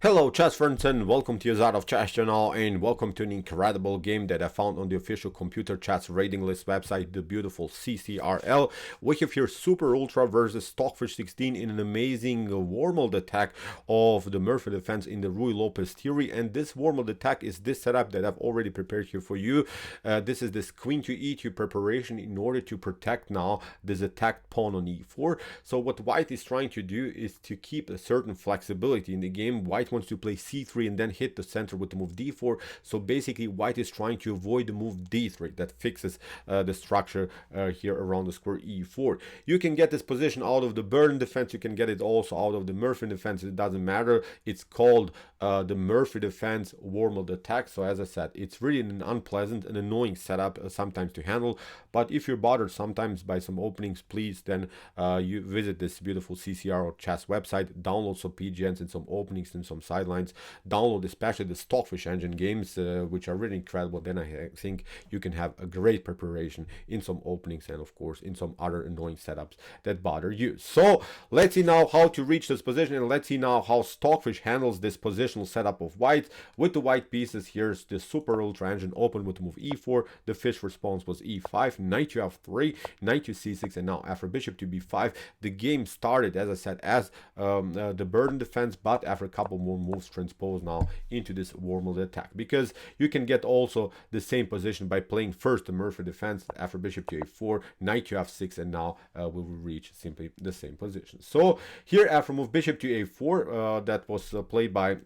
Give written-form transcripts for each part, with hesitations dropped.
Hello chess friends and welcome to your Art of Chess channel and welcome to an incredible game that I found on the official computer chess rating list website, the beautiful CCRL. We have here Superultra versus Stockfish 16 in an amazing Wormald attack of the Morphy Defense in the Ruy Lopez theory, and this Wormald attack is this setup that I've already prepared here for you. This is this queen to e2 preparation in order to protect now this attacked pawn on e4. So what white is trying to do is to keep a certain flexibility in the game. White wants to play c3 and then hit the center with the move d4. So basically white is trying to avoid the move d3 that fixes the structure here around the square e4. You can get this position out of the Rd1 defense, you can get it also out of the Morphy defense, it doesn't matter. It's called the Morphy defense Wormald attack. So as I said, it's really an unpleasant and annoying setup sometimes to handle, but if you're bothered sometimes by some openings, please then you visit this beautiful CCRL chess website, download some PGNs and some openings and some sidelines, download especially the Stockfish engine games, which are really incredible. Then I think you can have a great preparation in some openings and of course in some other annoying setups that bother you. So let's see now how to reach this position, and let's see now how Stockfish handles this positional setup of white. With the white pieces, here's the Superultra engine open with the move e4. The fish response was e5, knight to f3, knight to c6, and now after bishop to b5, the game started, as I said, as the Rd1 defense, but after a couple more moves transposed now into this Wormald attack, because you can get also the same position by playing first the Morphy defense after bishop to a4, knight to f6, and now we will reach simply the same position. So here after move bishop to a4, that was played by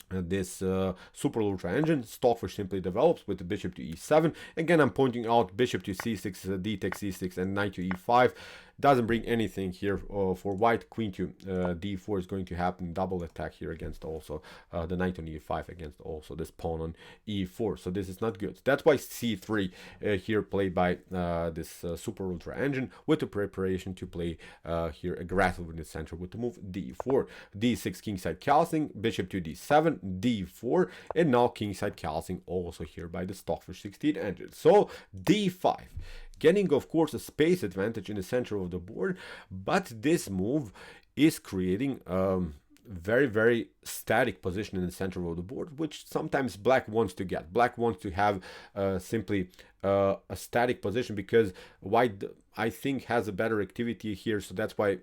this Superultra engine, Stockfish simply develops with the bishop to e7. Again, I'm pointing out bishop to c6, d takes c6, and knight to e5 doesn't bring anything here for white. Queen to d4 is going to happen, double attack here against also the knight on e5 against also this pawn on e4. So this is not good. That's why c3 here played by this Superultra engine with the preparation to play here aggressive in the center with the move d4, d6 kingside castling, bishop to d7, d4, and now kingside castling also here by the Stockfish 16 engine. So d5, getting of course a space advantage in the center of the board, but this move is creating very static position in the center of the board, which sometimes black wants to get. Black wants to have simply a static position because white, I think, has a better activity here, so that's why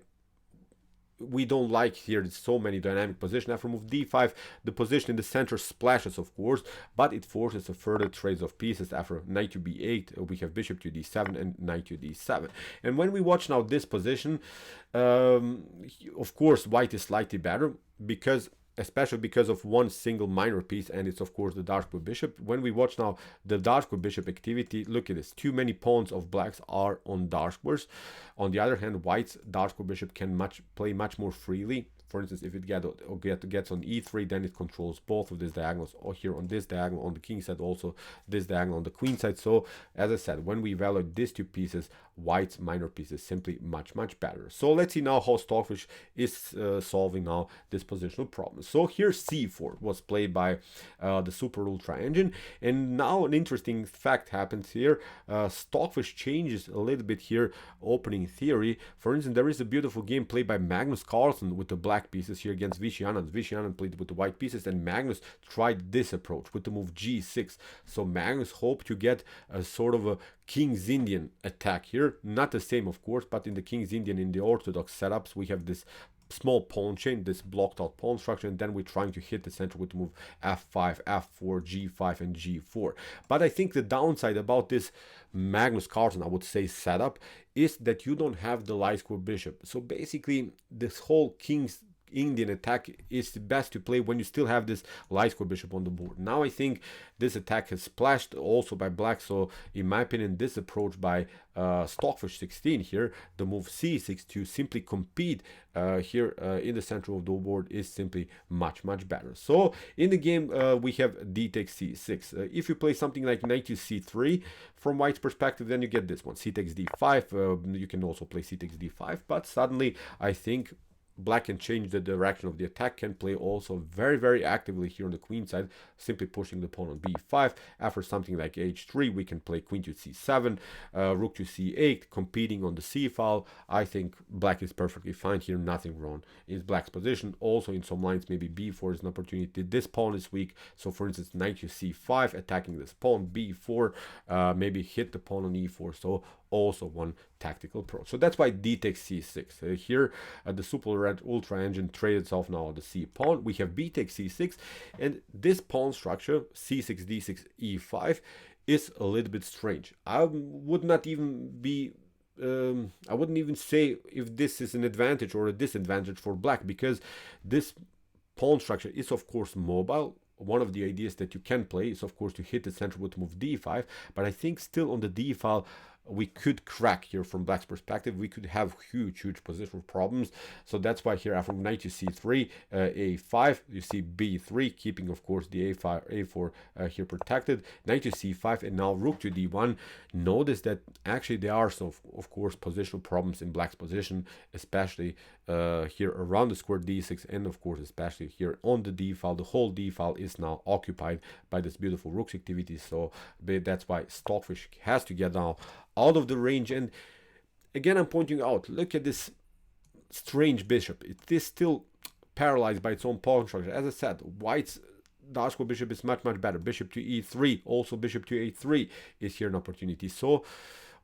we don't like here so many dynamic positions. After move d5, the position in the center splashes, of course, but it forces a further trades of pieces. After knight to b8, we have bishop to d7 and knight to d7. And when we watch now this position, of course, white is slightly better, because especially because of one single minor piece, and it's of course the dark square bishop. When we watch now the dark square bishop activity, look at this, too many pawns of blacks are on dark squares. On the other hand, white's dark square bishop can play much more freely. For instance, if it gets on e3, then it controls both of these diagonals, or here on this diagonal on the king side, also this diagonal on the queen side. So as I said, when we evaluate these two pieces, white's minor piece is simply much better. So let's see now how Stockfish is solving now this positional problem. So here c4 was played by the Superultra engine, and now an interesting fact happens here. Stockfish changes a little bit here opening theory. For instance, there is a beautiful game played by Magnus Carlsen with the black pieces here against Vishy Anand. Vishy Anand played with the white pieces, and Magnus tried this approach with the move g6. So Magnus hoped to get a sort of a King's Indian attack here. Not the same, of course, but in the King's Indian, in the orthodox setups, we have this small pawn chain, this blocked out pawn structure, and then we're trying to hit the center with the move f5, f4, g5, and g4. But I think the downside about this Magnus Carlsen, I would say, setup is that you don't have the light square bishop. So basically, this whole King's Indian attack is the best to play when you still have this light square bishop on the board. Now I think this attack has splashed also by black, so in my opinion this approach by Stockfish 16 here, the move c6 to simply compete here in the center of the board, is simply much better. So in the game we have d takes c6. If you play something like knight to c3 from white's perspective, then you get this one, c takes d5. You can also play c takes d5, but suddenly I think black can change the direction of the attack, can play also very actively here on the queen side, simply pushing the pawn on b5. After something like h3, we can play queen to c7, rook to c8, competing on the c file. I think black is perfectly fine here, nothing wrong in black's position. Also in some lines, maybe b4 is an opportunity. This pawn is weak, so for instance, knight to c5, attacking this pawn, b4, maybe hit the pawn on e4, so also one tactical approach. So that's why d takes c6. Here the Superultra engine traded itself now on the c pawn. We have b takes c6, and this pawn structure c6 d6 e5 is a little bit strange. I would not even be I wouldn't even say if this is an advantage or a disadvantage for black, because this pawn structure is of course mobile. One of the ideas that you can play is of course to hit the center with move d5, but I think still on the d file we could crack here from black's perspective. We could have huge positional problems. So that's why here after knight to c3, a5, you see b3, keeping of course the a4 here protected, knight to c5, and now rook to d1. Notice that actually there are some of course positional problems in black's position, especially here around the square d6, and of course especially here on the d file. The whole d file is now occupied by this beautiful rook's activity. So that's why Stockfish has to get now out of the range. And again, I'm pointing out, look at this strange bishop. It is still paralyzed by its own pawn structure. As I said, white's dark square bishop is much better. Bishop to e3, also bishop to a3 is here an opportunity. So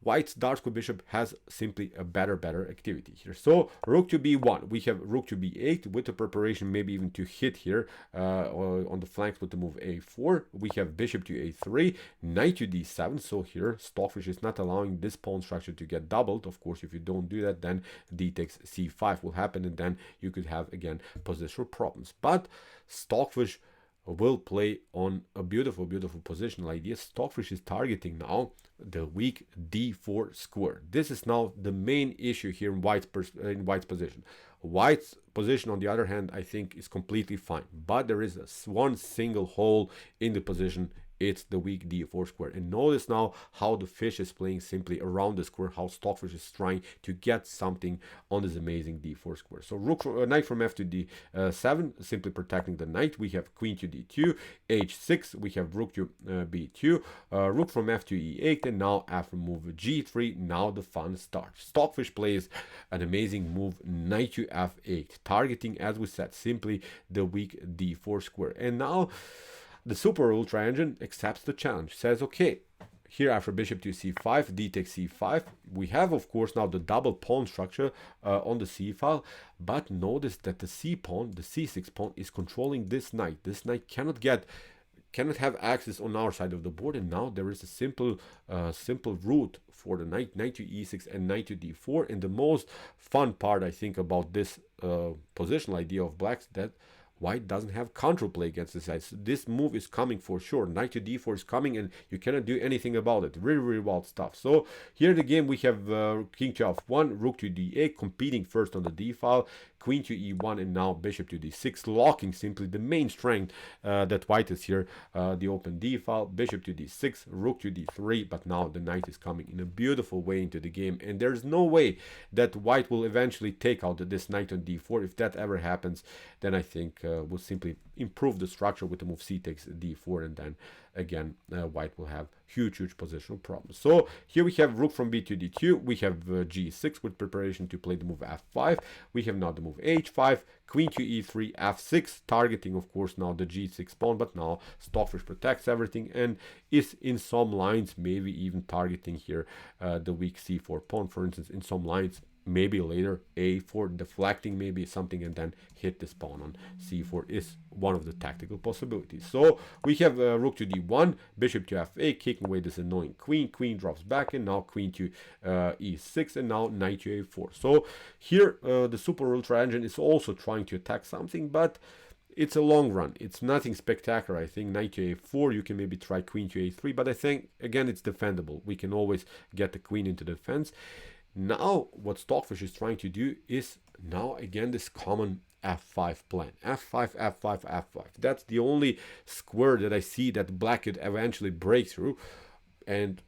white's dark square bishop has simply a better activity here. So rook to b1, we have rook to b8 with the preparation maybe even to hit here on the flanks with the move a4. We have bishop to a3, knight to d7. So here Stockfish is not allowing this pawn structure to get doubled. Of course, if you don't do that, then d takes c5 will happen, and then you could have again positional problems. But Stockfish will play on a beautiful positional idea. Stockfish is targeting now the weak d4 square. This is now the main issue here in white's position. White's position, on the other hand, I think is completely fine, but there is one single hole in the position. It's the weak d4 square. And notice now how the fish is playing simply around the square, how Stockfish is trying to get something on this amazing d4 square. So knight from f to d7, simply protecting the knight. We have queen to d2, h6, we have rook to b2, rook from f to e8, and now after move g3, now the fun starts. Stockfish plays an amazing move, knight to f8, targeting, as we said, simply the weak d4 square. And now the Superultra engine accepts the challenge, says, okay, here after bishop to c5, d takes c5, we have of course now the double pawn structure on the c file, but notice that the c pawn, the c6 pawn, is controlling this knight. This knight cannot have access on our side of the board, and now there is a simple route for the knight to e6 and knight to d4. And the most fun part, I think, about this positional idea of black's, that white doesn't have counterplay against this side. So this move is coming for sure. Knight to d4 is coming, and you cannot do anything about it. Really wild stuff. So here in the game we have king to f1, rook to d8, competing first on the d file, queen to e1, and now bishop to d6, locking simply the main strength that white is here, the open d file, bishop to d6, rook to d3, but now the knight is coming in a beautiful way into the game, and there's no way that white will eventually take out this knight on d4. If that ever happens, then I think we'll simply improve the structure with the move c takes d4, and then again white will have huge positional problems. So here we have rook from b to d2, we have g6 with preparation to play the move f5, we have now the move h5, queen to e3, f6, targeting of course now the g6 pawn, but now Stockfish protects everything and is in some lines maybe even targeting here the weak c4 pawn. For instance, in some lines maybe later a4 deflecting maybe something, and then hit this pawn on c4 is one of the tactical possibilities. So we have rook to d1, bishop to f8, kicking away this annoying queen drops back, and now queen to e6, and now knight to a4. So here the Superultra engine is also trying to attack something, but it's a long run. It's nothing spectacular. I think knight to a4, you can maybe try queen to a3, but I think again it's defendable. We can always get the queen into defense. Now what Stockfish is trying to do is now again this common f5 plan. f5, f5, f5. That's the only square that I see that black could eventually break through. And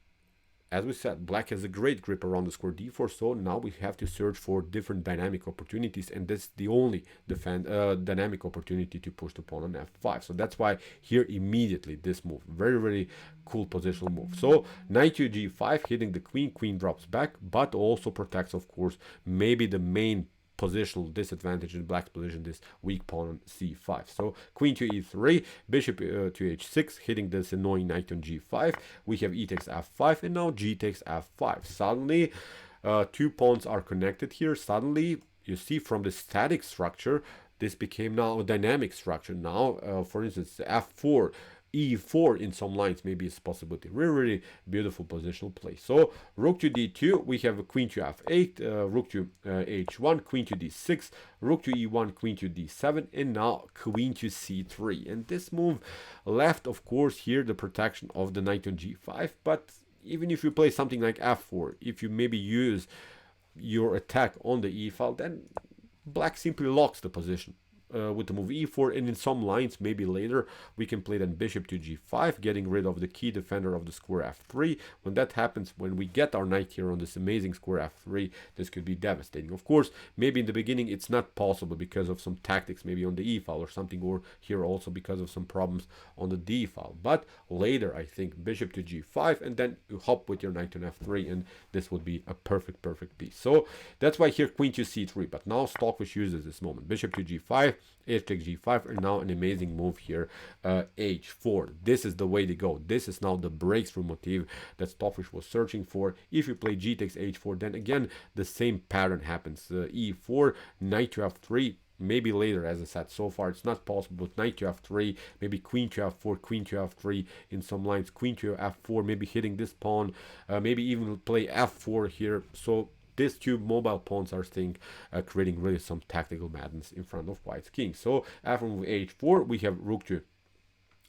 as we said, black has a great grip around the square d4, so now we have to search for different dynamic opportunities, and that's the only dynamic opportunity to push the pawn on f5. So that's why here immediately this move, very cool positional move. So knight to g5, hitting the queen, queen drops back, but also protects, of course, maybe the main positional disadvantage in black's position, this weak pawn on c5. So queen to e3, bishop to h6, hitting this annoying knight on g5. We have e takes f5, and now g takes f5. Suddenly, two pawns are connected here. Suddenly, you see from the static structure, this became now a dynamic structure. Now, for instance, f4, e4 in some lines maybe is a possibility. Really beautiful positional play. So rook to d2, we have a queen to f8, rook to h1, queen to d6, rook to e1, queen to d7, and now queen to c3. And this move left, of course, here the protection of the knight on g5. But even if you play something like f4, if you maybe use your attack on the e file, then black simply locks the position. With the move e4, and in some lines maybe later we can play then bishop to g5, getting rid of the key defender of the square f3. When that happens, when we get our knight here on this amazing square f3, this could be devastating. Of course, maybe in the beginning it's not possible because of some tactics maybe on the e file or something, or here also because of some problems on the d file, but later I think bishop to g5, and then you hop with your knight on f3, and this would be a perfect piece. So that's why here queen to c3, but now Stockfish uses this moment, bishop to g5, h takes g5, and now an amazing move here, h4. This is the way to go. This is now the breakthrough motif that Stockfish was searching for. If you play g takes h4, then again the same pattern happens. E4, knight to f3, maybe later, as I said. So far it's not possible, but knight to f3, maybe queen to f4, queen to f3 in some lines, queen to f4, maybe hitting this pawn, maybe even play f4 here. So these two mobile pawns are creating really some tactical madness in front of white's king. So after move h4, we have rook to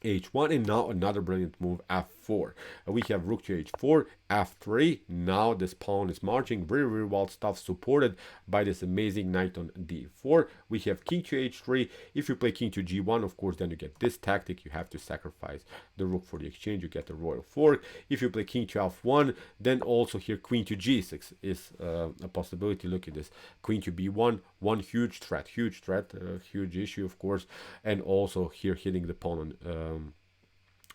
h1, and now another brilliant move, f4. We have rook to h4, f3. Now this pawn is marching, very wild stuff, supported by this amazing knight on d4. We have king to h3. If you play king to g1, of course, then you get this tactic. You have to sacrifice the rook for the exchange. You get the royal fork. If you play king to f1, then also here queen to g6 is a possibility. Look at this, queen to b1, one huge threat, huge issue, of course, and also here hitting the pawn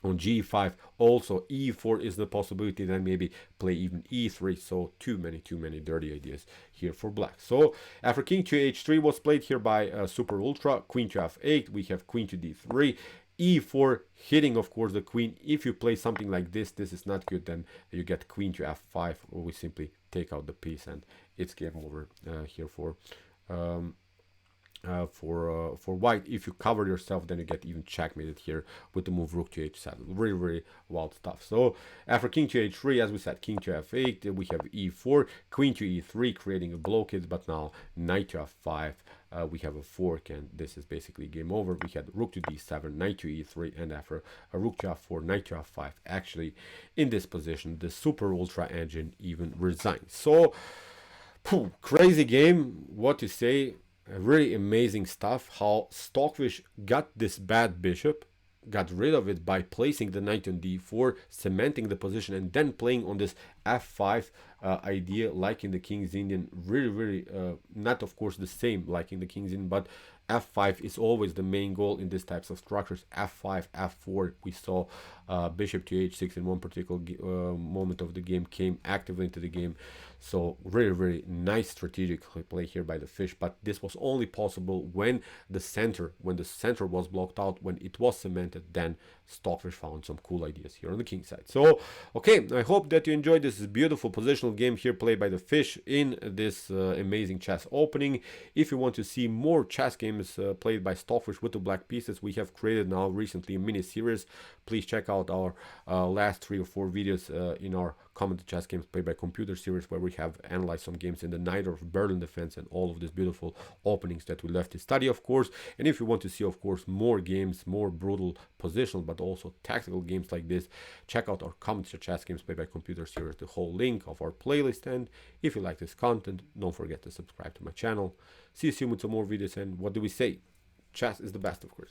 on g5. Also e4 is the possibility, then maybe play even e3. So too many dirty ideas here for black. So after king to h3 was played here by Superultra, queen to f8, we have queen to d3, e4, hitting of course the queen. If you play something like this is not good, then you get queen to f5, or we simply take out the piece, and it's game over here for white. If you cover yourself, then you get even checkmated here with the move rook to h7. Very wild stuff. So after king to h3, as we said, king to f8, we have e4, queen to e3, creating a blockade, but now knight to f5, we have a fork, and this is basically game over. We had rook to d7, knight to e3, and after a rook to f4, knight to f5, actually in this position the Superultra engine even resigns. So crazy game, what to say. Really amazing stuff how Stockfish got this bad bishop, got rid of it by placing the knight on d4, cementing the position, and then playing on this f5 idea like in the King's Indian. Really not of course the same like in the King's Indian, but f5 is always the main goal in these types of structures. f5, f4, we saw bishop to h6 in one particular moment of the game came actively into the game. So very nice strategic play here by the fish, but this was only possible when the center was blocked out, when it was cemented. Then Stockfish found some cool ideas here on the king side. So okay, I hope that you enjoyed this beautiful positional game here played by the fish in this amazing chess opening. If you want to see more chess games played by Stockfish with the black pieces, we have created now recently a mini series. Please check out our last 3 or 4 videos in our commented chess games played by computer series, where we have analyzed some games in the night of Berlin defense and all of these beautiful openings that we left to study, of course. And if you want to see, of course, more games, more brutal positional but also tactical games like this, check out our commented chess games played by computer series, the whole link of our playlist. And if you like this content, don't forget to subscribe to my channel. See you soon with some more videos, and what do we say? Chess is the best, of course.